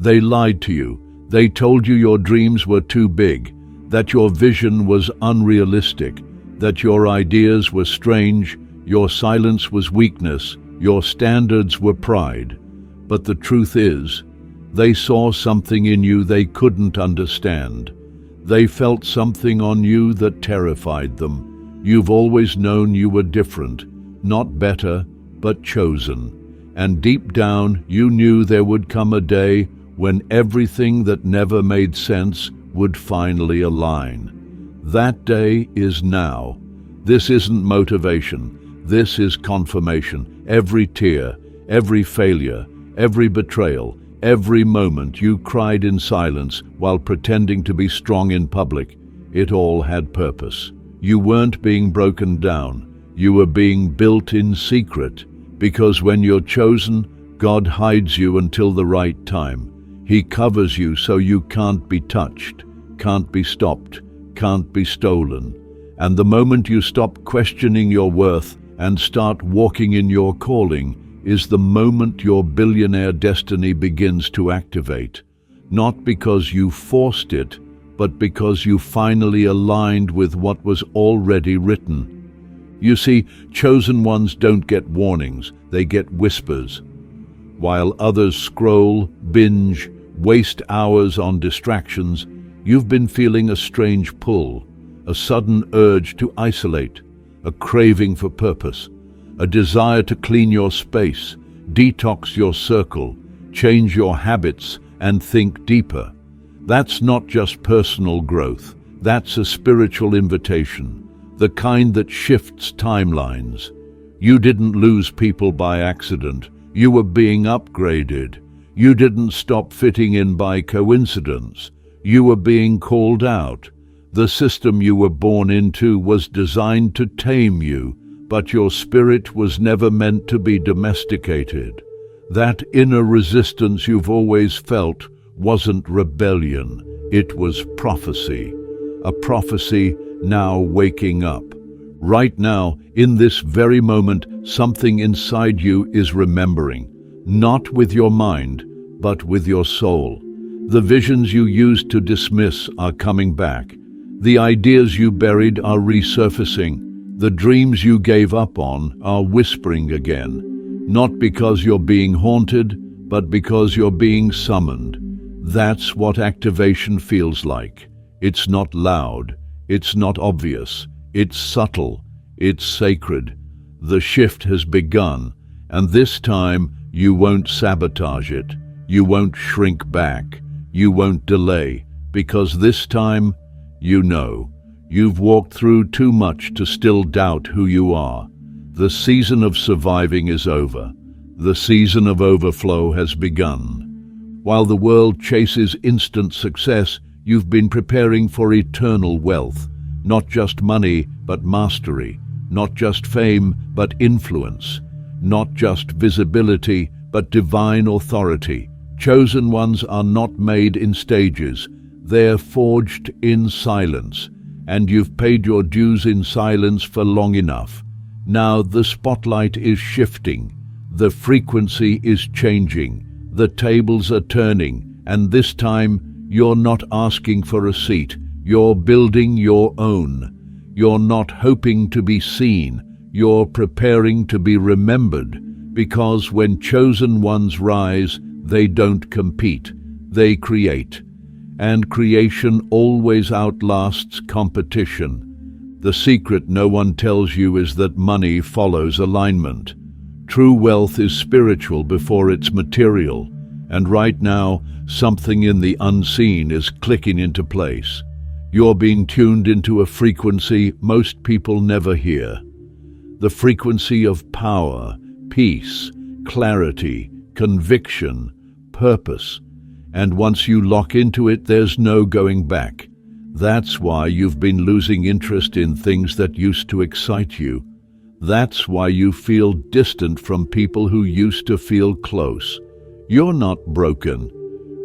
They lied to you. They told you your dreams were too big, that your vision was unrealistic, that your ideas were strange, your silence was weakness, your standards were pride. But the truth is, they saw something in you they couldn't understand. They felt something on you that terrified them. You've always known you were different, not better, but chosen. And deep down, you knew there would come a day when everything that never made sense would finally align. That day is now. This isn't motivation. This is confirmation. Every tear, every failure, every betrayal, every moment you cried in silence while pretending to be strong in public, it all had purpose. You weren't being broken down. You were being built in secret, because when you're chosen, God hides you until the right time. He covers you so you can't be touched, can't be stopped, can't be stolen. And the moment you stop questioning your worth and start walking in your calling is the moment your billionaire destiny begins to activate. Not because you forced it, but because you finally aligned with what was already written. You see, chosen ones don't get warnings, they get whispers. While others scroll, binge, waste hours on distractions, you've been feeling a strange pull, a sudden urge to isolate, a craving for purpose, a desire to clean your space, detox your circle, change your habits, and think deeper. That's not just personal growth, that's a spiritual invitation, the kind that shifts timelines. You didn't lose people by accident, you were being upgraded. You didn't stop fitting in by coincidence, you were being called out. The system you were born into was designed to tame you, but your spirit was never meant to be domesticated. That inner resistance you've always felt wasn't rebellion, it was prophecy. A prophecy now waking up. Right now, in this very moment, something inside you is remembering, not with your mind, but with your soul. The visions you used to dismiss are coming back. The ideas you buried are resurfacing. The dreams you gave up on are whispering again. Not because you're being haunted, but because you're being summoned. That's what activation feels like. It's not loud, it's not obvious, it's subtle, it's sacred. The shift has begun, and this time you won't sabotage it. You won't shrink back. You won't delay, because this time, you know, you've walked through too much to still doubt who you are. The season of surviving is over. The season of overflow has begun. While the world chases instant success, you've been preparing for eternal wealth. Not just money, but mastery. Not just fame, but influence. Not just visibility, but divine authority. Chosen ones are not made in stages. They're forged in silence. And you've paid your dues in silence for long enough. Now the spotlight is shifting. The frequency is changing. The tables are turning. And this time, you're not asking for a seat. You're building your own. You're not hoping to be seen. You're preparing to be remembered. Because when chosen ones rise, they don't compete. They create. And creation always outlasts competition. The secret no one tells you is that money follows alignment. True wealth is spiritual before it's material. And right now, something in the unseen is clicking into place. You're being tuned into a frequency most people never hear. The frequency of power, peace, clarity, conviction, purpose. And once you lock into it, there's no going back. That's why you've been losing interest in things that used to excite you. That's why you feel distant from people who used to feel close. You're not broken.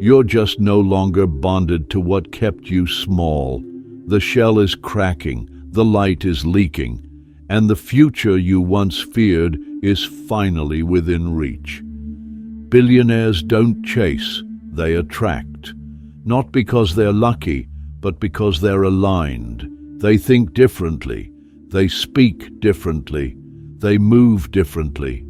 You're just no longer bonded to what kept you small. The shell is cracking, the light is leaking, and the future you once feared is finally within reach. Billionaires don't chase, they attract. Not because they're lucky, but because they're aligned. They think differently, they speak differently, they move differently.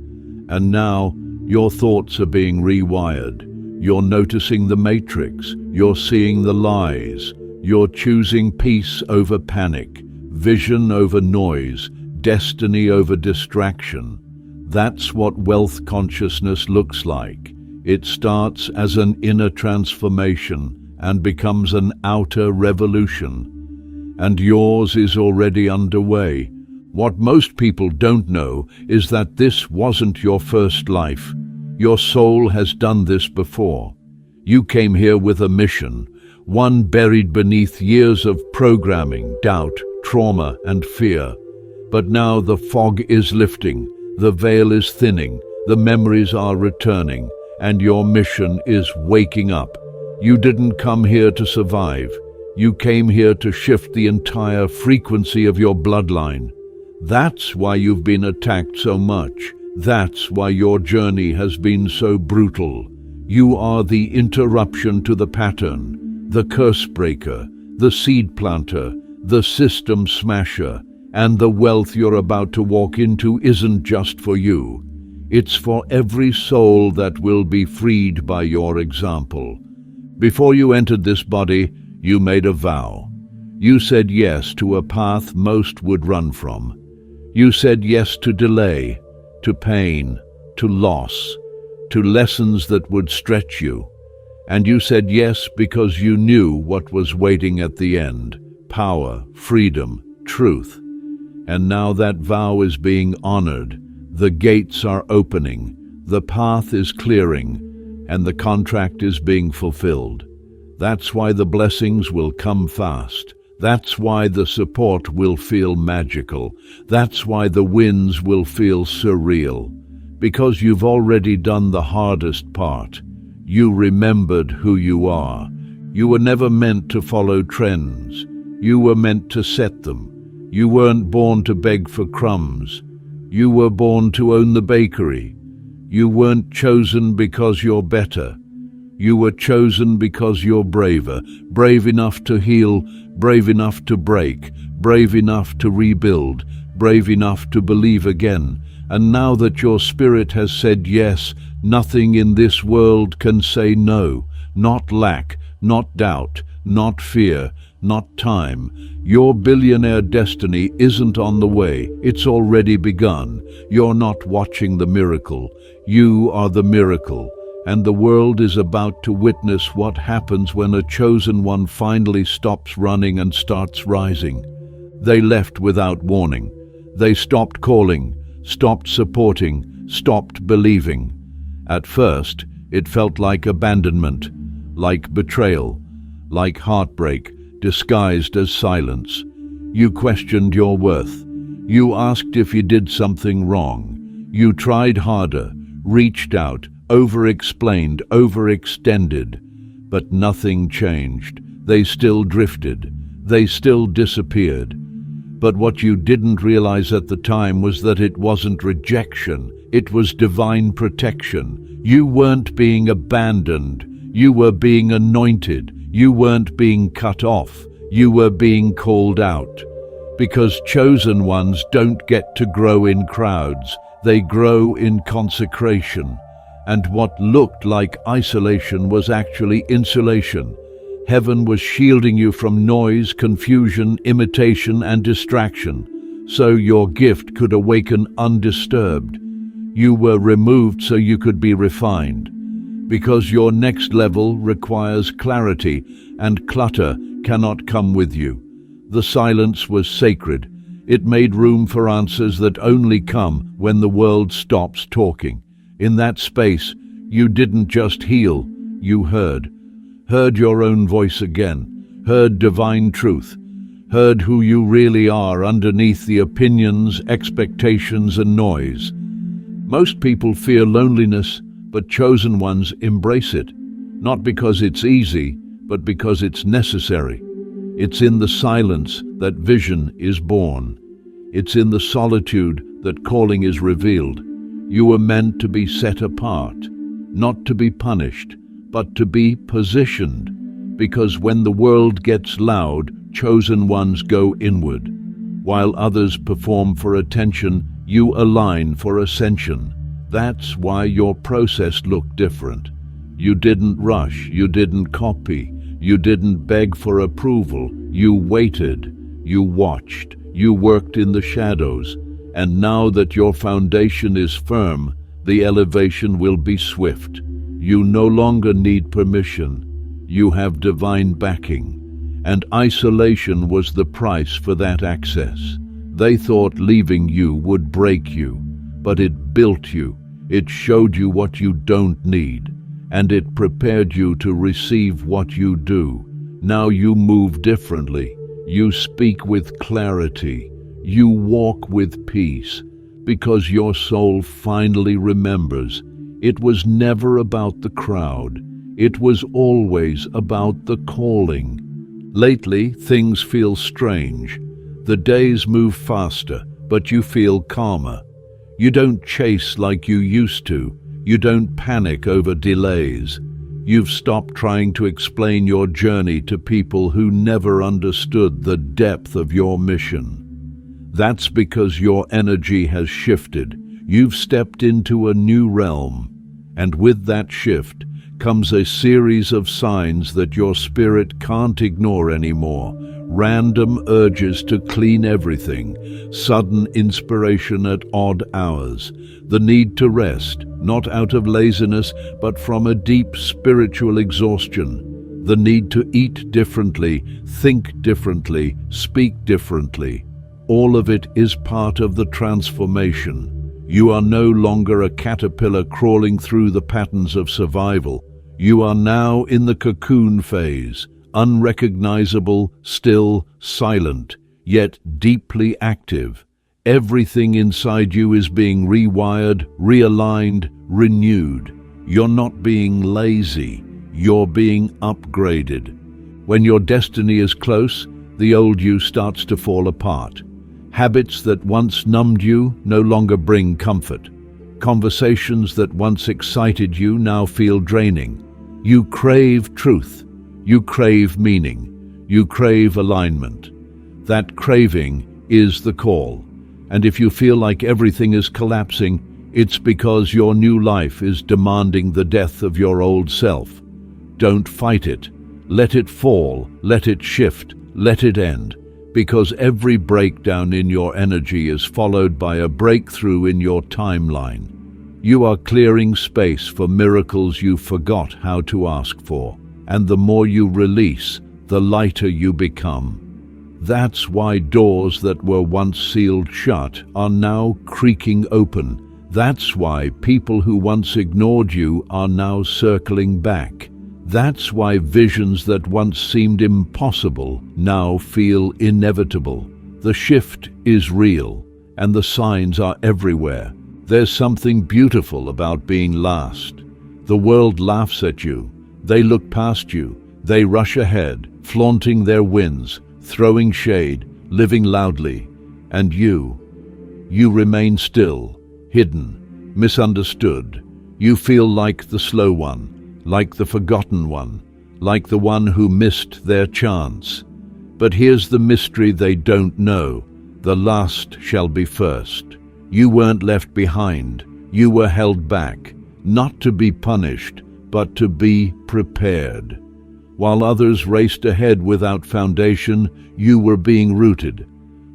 And now, your thoughts are being rewired. You're noticing the matrix, you're seeing the lies, you're choosing peace over panic, vision over noise, destiny over distraction. That's what wealth consciousness looks like. It starts as an inner transformation and becomes an outer revolution. And yours is already underway. What most people don't know is that this wasn't your first life. Your soul has done this before. You came here with a mission, one buried beneath years of programming, doubt, trauma, and fear. But now the fog is lifting, the veil is thinning, the memories are returning, and your mission is waking up. You didn't come here to survive. You came here to shift the entire frequency of your bloodline. That's why you've been attacked so much. That's why your journey has been so brutal. You are the interruption to the pattern, the curse breaker, the seed planter, the system smasher, and the wealth you're about to walk into isn't just for you. It's for every soul that will be freed by your example. Before you entered this body, you made a vow. You said yes to a path most would run from. You said yes to delay, to pain, to loss, to lessons that would stretch you. And you said yes because you knew what was waiting at the end: power, freedom, truth. And now that vow is being honored. The gates are opening, the path is clearing, and the contract is being fulfilled. That's why the blessings will come fast. That's why the support will feel magical. That's why the wins will feel surreal. Because you've already done the hardest part. You remembered who you are. You were never meant to follow trends. You were meant to set them. You weren't born to beg for crumbs. You were born to own the bakery. You weren't chosen because you're better. You were chosen because you're braver, brave enough to heal, brave enough to break, brave enough to rebuild, brave enough to believe again. And now that your spirit has said yes, nothing in this world can say no. Not lack, not doubt, not fear, not time. Your billionaire destiny isn't on the way, it's already begun. You're not watching the miracle, you are the miracle. And the world is about to witness what happens when a chosen one finally stops running and starts rising. They left without warning. They stopped calling, stopped supporting, stopped believing. At first, it felt like abandonment, like betrayal, like heartbreak, disguised as silence. You questioned your worth. You asked if you did something wrong. You tried harder, reached out, over-explained, overextended. But nothing changed. They still drifted. They still disappeared. But what you didn't realize at the time was that it wasn't rejection. It was divine protection. You weren't being abandoned. You were being anointed. You weren't being cut off. You were being called out. Because chosen ones don't get to grow in crowds. They grow in consecration. And what looked like isolation was actually insulation. Heaven was shielding you from noise, confusion, imitation, and distraction, so your gift could awaken undisturbed. You were removed so you could be refined. Because your next level requires clarity, and clutter cannot come with you. The silence was sacred. It made room for answers that only come when the world stops talking. In that space, you didn't just heal, you heard. Heard your own voice again, heard divine truth, heard who you really are underneath the opinions, expectations, and noise. Most people fear loneliness, but chosen ones embrace it, not because it's easy, but because it's necessary. It's in the silence that vision is born. It's in the solitude that calling is revealed. You were meant to be set apart, not to be punished, but to be positioned. Because when the world gets loud, chosen ones go inward. While others perform for attention, you align for ascension. That's why your process looked different. You didn't rush, you didn't copy, you didn't beg for approval. You waited, you watched, you worked in the shadows. And now that your foundation is firm, the elevation will be swift. You no longer need permission. You have divine backing. And isolation was the price for that access. They thought leaving you would break you, but it built you. It showed you what you don't need, and it prepared you to receive what you do. Now you move differently. You speak with clarity. You walk with peace, because your soul finally remembers. It was never about the crowd. It was always about the calling. Lately, things feel strange. The days move faster, but you feel calmer. You don't chase like you used to. You don't panic over delays. You've stopped trying to explain your journey to people who never understood the depth of your mission. That's because your energy has shifted. You've stepped into a new realm. And with that shift comes a series of signs that your spirit can't ignore anymore. Random urges to clean everything, sudden inspiration at odd hours, the need to rest, not out of laziness, but from a deep spiritual exhaustion, the need to eat differently, think differently, speak differently. All of it is part of the transformation. You are no longer a caterpillar crawling through the patterns of survival. You are now in the cocoon phase, unrecognizable, still, silent, yet deeply active. Everything inside you is being rewired, realigned, renewed. You're not being lazy, you're being upgraded. When your destiny is close, the old you starts to fall apart. Habits that once numbed you no longer bring comfort. Conversations that once excited you now feel draining. You crave truth. You crave meaning. You crave alignment. That craving is the call. And if you feel like everything is collapsing, it's because your new life is demanding the death of your old self. Don't fight it. Let it fall. Let it shift. Let it end. Because every breakdown in your energy is followed by a breakthrough in your timeline. You are clearing space for miracles you forgot how to ask for. And the more you release, the lighter you become. That's why doors that were once sealed shut are now creaking open. That's why people who once ignored you are now circling back. That's why visions that once seemed impossible now feel inevitable. The shift is real, and the signs are everywhere. There's something beautiful about being last. The world laughs at you. They look past you. They rush ahead, flaunting their wins, throwing shade, living loudly. And you remain still, hidden, misunderstood. You feel like the slow one, like the forgotten one, like the one who missed their chance. But here's the mystery they don't know. The last shall be first. You weren't left behind. You were held back, not to be punished, but to be prepared. While others raced ahead without foundation, you were being rooted.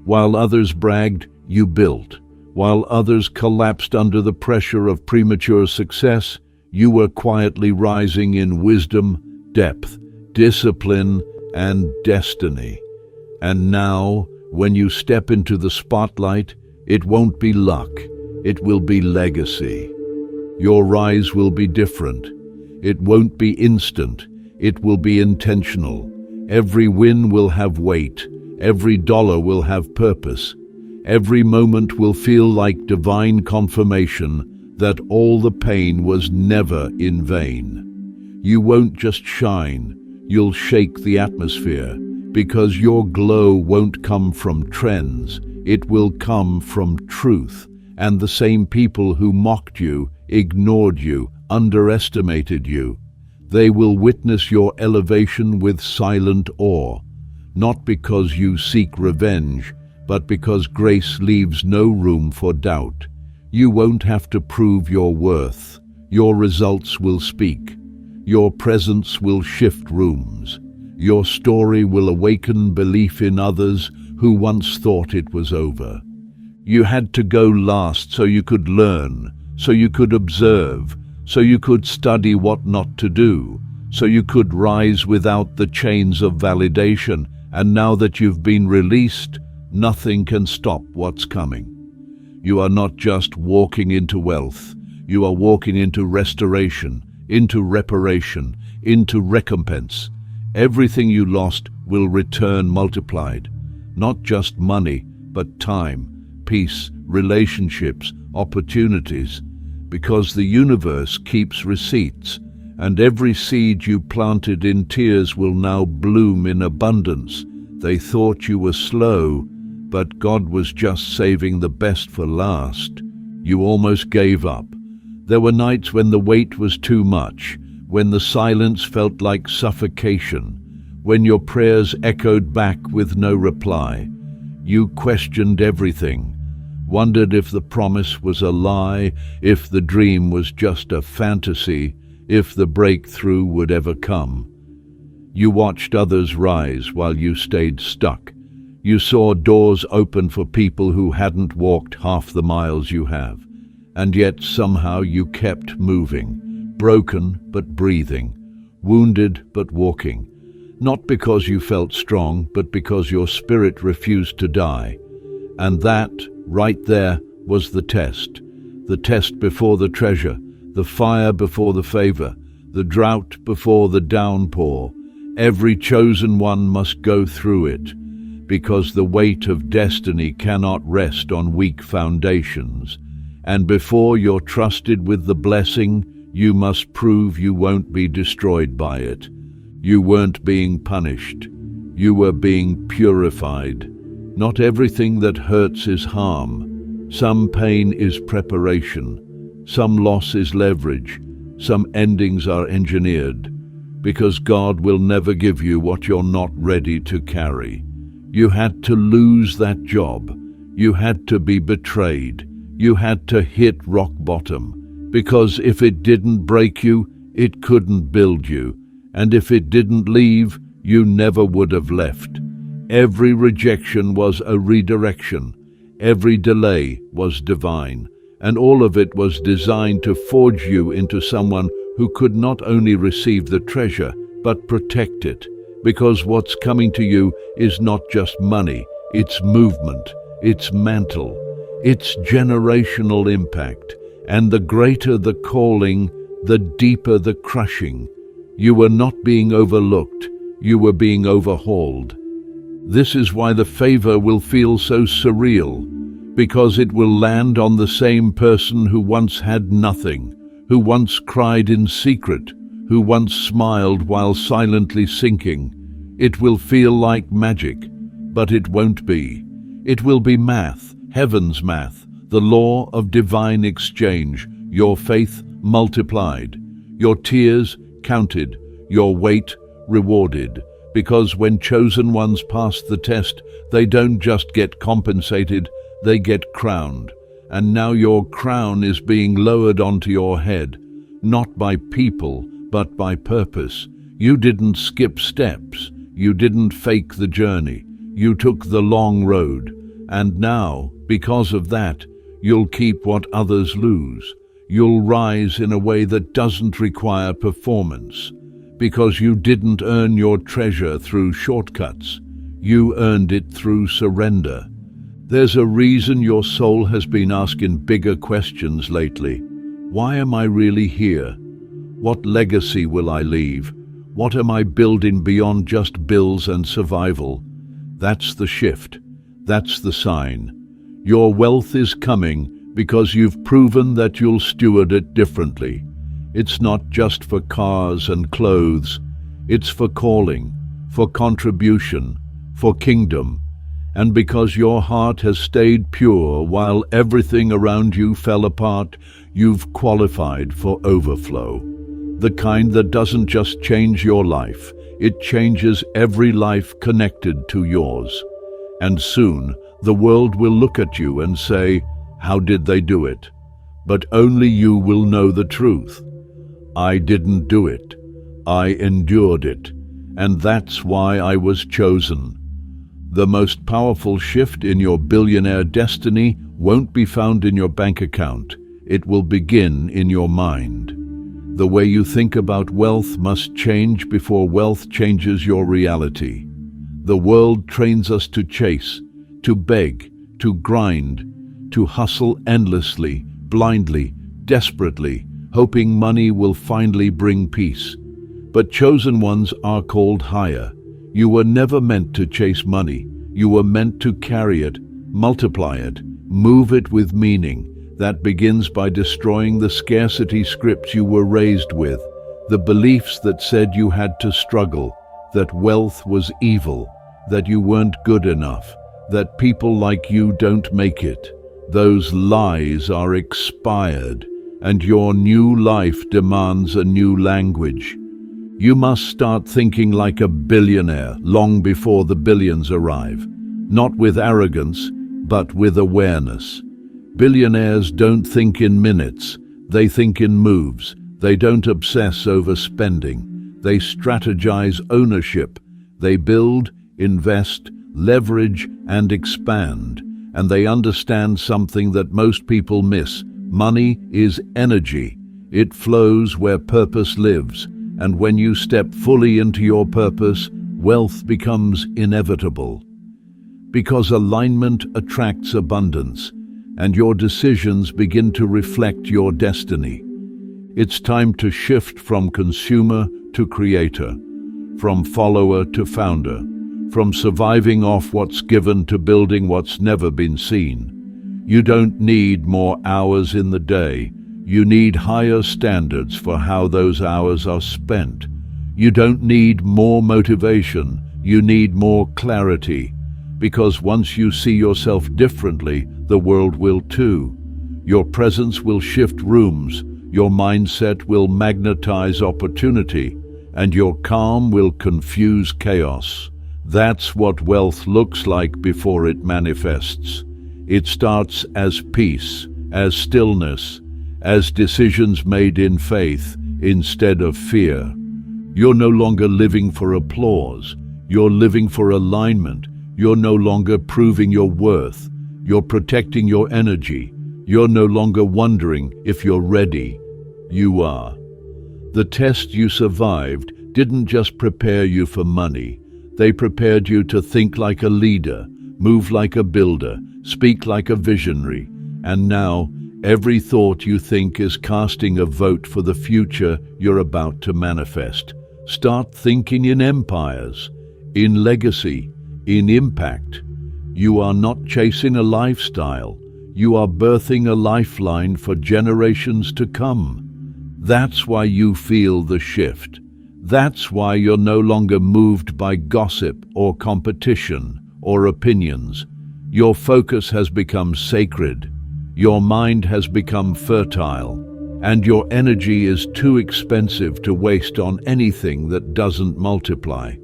While others bragged, you built. While others collapsed under the pressure of premature success, you were quietly rising in wisdom, depth, discipline, and destiny. And now, when you step into the spotlight, it won't be luck, it will be legacy. Your rise will be different. It won't be instant, it will be intentional. Every win will have weight, every dollar will have purpose. Every moment will feel like divine confirmation that all the pain was never in vain. You won't just shine, you'll shake the atmosphere, because your glow won't come from trends, it will come from truth. And the same people who mocked you, ignored you, underestimated you, They will witness your elevation with silent awe, not because you seek revenge, but because grace leaves no room for doubt. You won't have to prove your worth. Your results will speak. Your presence will shift rooms. Your story will awaken belief in others who once thought it was over. You had to go last so you could learn, so you could observe, so you could study what not to do, so you could rise without the chains of validation. And now that you've been released, nothing can stop what's coming. You are not just walking into wealth, you are walking into restoration, into reparation, into recompense. Everything you lost will return multiplied. Not just money, but time, peace, relationships, opportunities. Because the universe keeps receipts, and every seed you planted in tears will now bloom in abundance. They thought you were slow, but God was just saving the best for last. You almost gave up. There were nights when the weight was too much, when the silence felt like suffocation, when your prayers echoed back with no reply. You questioned everything, wondered if the promise was a lie, if the dream was just a fantasy, if the breakthrough would ever come. You watched others rise while you stayed stuck. You saw doors open for people who hadn't walked half the miles you have. And yet somehow you kept moving, broken but breathing, wounded but walking. Not because you felt strong, but because your spirit refused to die. And that, right there, was the test before the treasure, the fire before the favor, the drought before the downpour. Every chosen one must go through it, because the weight of destiny cannot rest on weak foundations. And before you're trusted with the blessing, you must prove you won't be destroyed by it. You weren't being punished. You were being purified. Not everything that hurts is harm. Some pain is preparation. Some loss is leverage. Some endings are engineered. Because God will never give you what you're not ready to carry. You had to lose that job. You had to be betrayed. You had to hit rock bottom. Because if it didn't break you, it couldn't build you. And if it didn't leave, you never would have left. Every rejection was a redirection. Every delay was divine. And all of it was designed to forge you into someone who could not only receive the treasure, but protect it. Because what's coming to you is not just money, it's movement, it's mantle, it's generational impact. And the greater the calling, the deeper the crushing. You were not being overlooked, you were being overhauled. This is why the favor will feel so surreal, because it will land on the same person who once had nothing, who once cried in secret, who once smiled while silently sinking. It will feel like magic, but it won't be. It will be math, heaven's math, the law of divine exchange, your faith multiplied, your tears counted, your weight rewarded. Because when chosen ones pass the test, they don't just get compensated, they get crowned. And now your crown is being lowered onto your head, not by people, but by purpose. You didn't skip steps. You didn't fake the journey. You took the long road. And now, because of that, you'll keep what others lose. You'll rise in a way that doesn't require performance. Because you didn't earn your treasure through shortcuts. You earned it through surrender. There's a reason your soul has been asking bigger questions lately. Why am I really here? What legacy will I leave? What am I building beyond just bills and survival? That's the shift. That's the sign. Your wealth is coming because you've proven that you'll steward it differently. It's not just for cars and clothes. It's for calling, for contribution, for kingdom. And because your heart has stayed pure while everything around you fell apart, you've qualified for overflow. the kind that doesn't just change your life, it changes every life connected to yours. And soon, the world will look at you and say, "How did they do it?" But only you will know the truth. I didn't do it. I endured it. And that's why I was chosen. The most powerful shift in your billionaire destiny won't be found in your bank account. It will begin in your mind. The way you think about wealth must change before wealth changes your reality. The world trains us to chase, to beg, to grind, to hustle endlessly, blindly, desperately, hoping money will finally bring peace. But chosen ones are called higher. You were never meant to chase money. You were meant to carry it, multiply it, move it with meaning. That begins by destroying the scarcity scripts you were raised with, the beliefs that said you had to struggle, that wealth was evil, that you weren't good enough, that people like you don't make it. Those lies are expired, and your new life demands a new language. You must start thinking like a billionaire long before the billions arrive, not with arrogance, but with awareness. Billionaires don't think in minutes, they think in moves. They don't obsess over spending, they strategize ownership. They build, invest, leverage, and expand. And they understand something that most people miss. Money is energy. It flows where purpose lives. And when you step fully into your purpose, wealth becomes inevitable. Because alignment attracts abundance, and your decisions begin to reflect your destiny. It's time to shift from consumer to creator, from follower to founder, from surviving off what's given to building what's never been seen. You don't need more hours in the day. You need higher standards for how those hours are spent. You don't need more motivation. You need more clarity. Because once you see yourself differently, the world will too. Your presence will shift rooms. Your mindset will magnetize opportunity. And your calm will confuse chaos. That's what wealth looks like before it manifests. It starts as peace, as stillness, as decisions made in faith instead of fear. You're no longer living for applause. You're living for alignment. You're no longer proving your worth. You're protecting your energy. You're no longer wondering if you're ready. You are. The test you survived didn't just prepare you for money. They prepared you to think like a leader, move like a builder, speak like a visionary. And now, every thought you think is casting a vote for the future you're about to manifest. Start thinking in empires, in legacy, in impact. You are not chasing a lifestyle. You are birthing a lifeline for generations to come. That's why you feel the shift. That's why you're no longer moved by gossip or competition or opinions. Your focus has become sacred. Your mind has become fertile. And your energy is too expensive to waste on anything that doesn't multiply.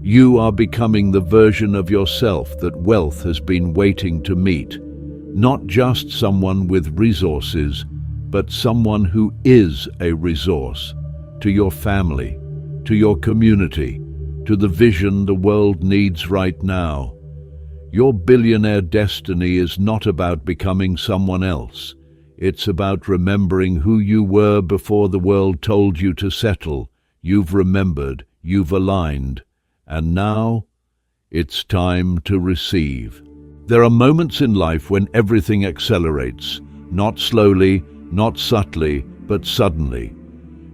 You are becoming the version of yourself that wealth has been waiting to meet. Not just someone with resources, but someone who is a resource to your family, to your community, to the vision the world needs right now. Your billionaire destiny is not about becoming someone else. It's about remembering who you were before the world told you to settle. You've remembered, you've aligned, and now it's time to receive. There are moments in life when everything accelerates, not slowly, not subtly, but suddenly.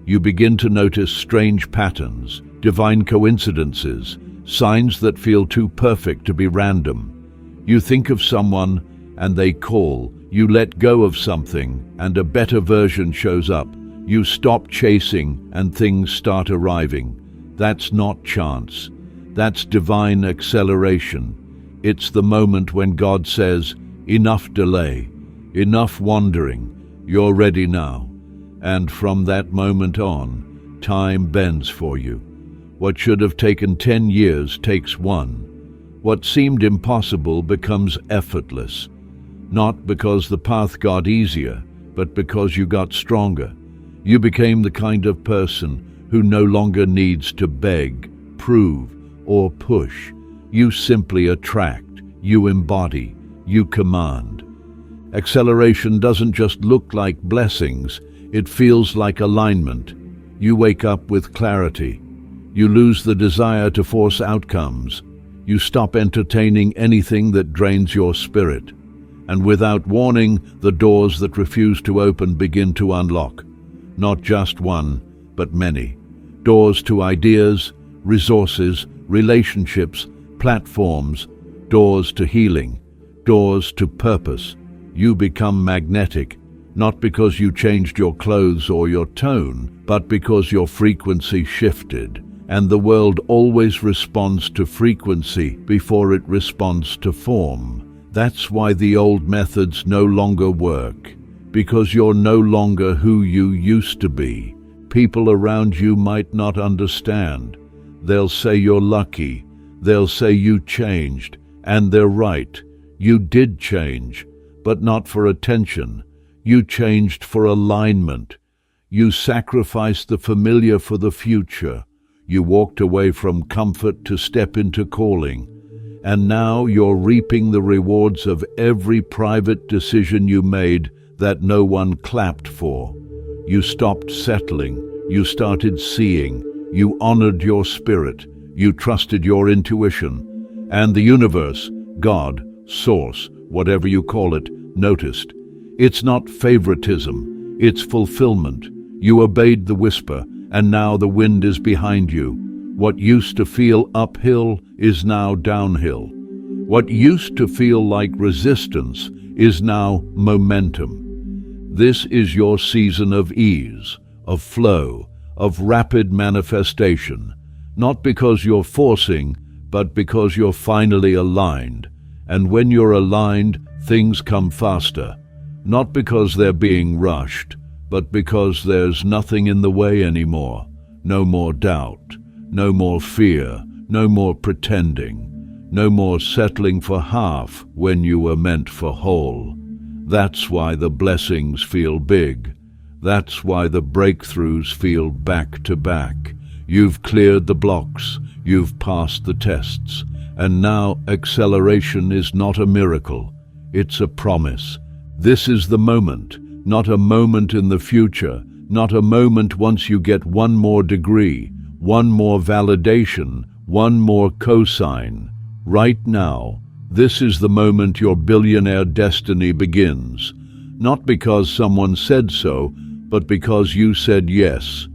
You begin to notice strange patterns, divine coincidences, signs that feel too perfect to be random. You think of someone and they call. You let go of something and a better version shows up. You stop chasing and things start arriving. That's not chance. That's divine acceleration. It's the moment when God says, enough delay, enough wandering, you're ready now. And from that moment on, Time bends for you. What should have taken 10 years takes one. What seemed impossible becomes effortless. Not because the path got easier, but because you got stronger. You became the kind of person who no longer needs to beg, prove, or push. You simply attract, you embody, you command. Acceleration doesn't just look like blessings, it feels like alignment. You wake up with clarity. You lose the desire to force outcomes. You stop entertaining anything that drains your spirit. And without warning, the doors that refuse to open begin to unlock. Not just one, but many. Doors to ideas, resources, relationships, platforms, doors to healing, doors to purpose. You become magnetic, not because you changed your clothes or your tone, but because your frequency shifted. And the world always responds to frequency before it responds to form. That's why the old methods no longer work, because you're no longer who you used to be. People around you might not understand. They'll say you're lucky. They'll say you changed. And they're right. You did change, but not for attention. You changed for alignment. You sacrificed the familiar for the future. You walked away from comfort to step into calling. And now you're reaping the rewards of every private decision you made that no one clapped for. You stopped settling. You started seeing. You honored your spirit. You trusted your intuition. And the universe, God, source, whatever you call it, noticed. It's not favoritism. It's fulfillment. You obeyed the whisper, and now the wind is behind you. What used to feel uphill is now downhill. What used to feel like resistance is now momentum. This is your season of ease, of flow, of rapid manifestation, not because you're forcing, but because you're finally aligned. And when you're aligned, things come faster, not because they're being rushed, but because there's nothing in the way anymore. No more doubt, no more fear, no more pretending, no more settling for half when you were meant for whole. That's why the blessings feel big. That's why the breakthroughs feel back to back. You've cleared the blocks, you've passed the tests, and now acceleration is not a miracle, it's a promise. This is the moment. Not a moment in the future, not a moment once you get one more degree, one more validation, one more cosign. Right now, this is the moment your billionaire destiny begins. Not because someone said so, but because you said yes.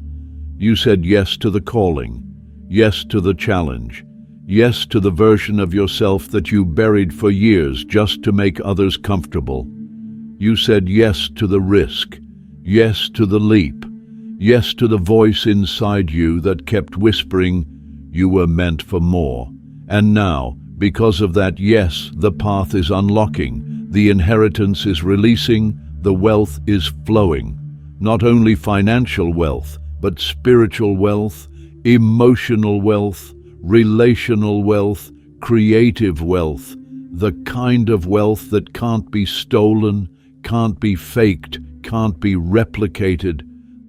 You said yes to the calling, yes to the challenge, yes to the version of yourself that you buried for years just to make others comfortable. You said yes to the risk, yes to the leap, yes to the voice inside you that kept whispering you were meant for more. And now, because of that yes, the path is unlocking, the inheritance is releasing, the wealth is flowing. Not only financial wealth, but spiritual wealth, emotional wealth, relational wealth, creative wealth, the kind of wealth that can't be stolen, can't be faked, can't be replicated.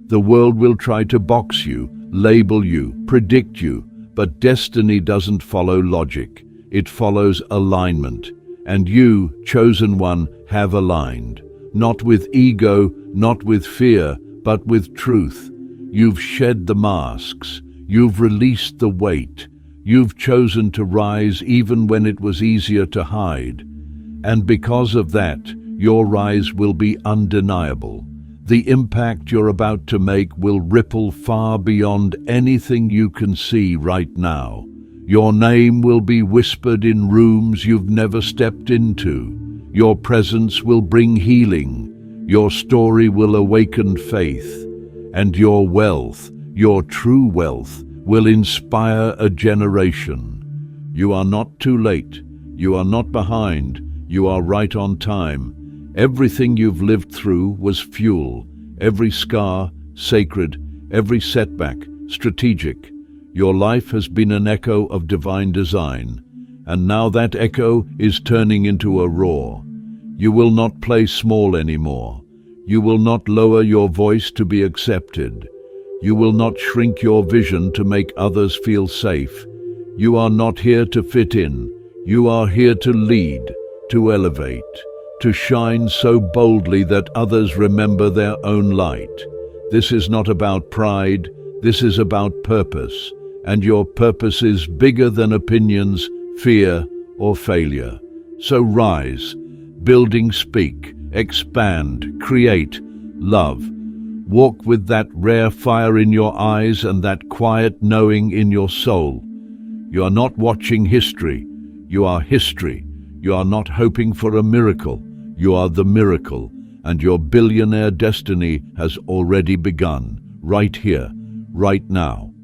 The world will try to box you, label you, predict you, but destiny doesn't follow logic. It follows alignment. And you, chosen one, have aligned. Not with ego, not with fear, but with truth. You've shed the masks. You've released the weight. You've chosen to rise even when it was easier to hide. And because of that, your rise will be undeniable. The impact you're about to make will ripple far beyond anything you can see right now. Your name will be whispered in rooms you've never stepped into. Your presence will bring healing. Your story will awaken faith. And your wealth, your true wealth, will inspire a generation. You are not too late. You are not behind. You are right on time. Everything you've lived through was fuel, every scar sacred, every setback strategic. Your life has been an echo of divine design, and now that echo is turning into a roar. You will not play small anymore. You will not lower your voice to be accepted. You will not shrink your vision to make others feel safe. You are not here to fit in. You are here to lead, to elevate, to shine so boldly that others remember their own light. This is not about pride, this is about purpose, and your purpose is bigger than opinions, fear, or failure. So rise, building, speak, expand, create, love. Walk with that rare fire in your eyes and that quiet knowing in your soul. You are not watching history, you are history. You are not hoping for a miracle, you are the miracle, and your billionaire destiny has already begun, right here, right now.